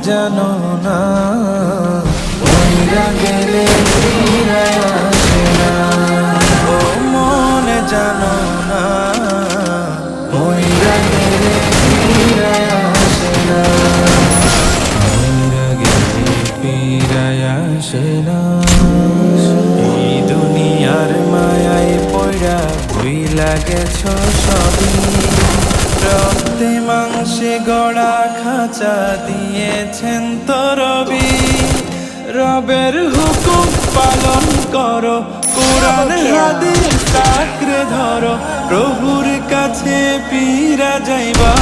জানো না মইরা গেলে ফিরে আসে না। ও মন জানো না মইরা গেলে ফিরে আসে না। মইরা গেলে ফিরে আসে না। এই দুনিয়ার মায়ায় পড়া ভুইলা গেছো সবই। রক্তে মাংসে গড়া খাঁচা দিয়েছেন তো রবি। রবের হুকুম পালন করো, কোরআন হাদিস আঁকড়ে ধরো, প্রভুর কাছে ফিরা যাইবা।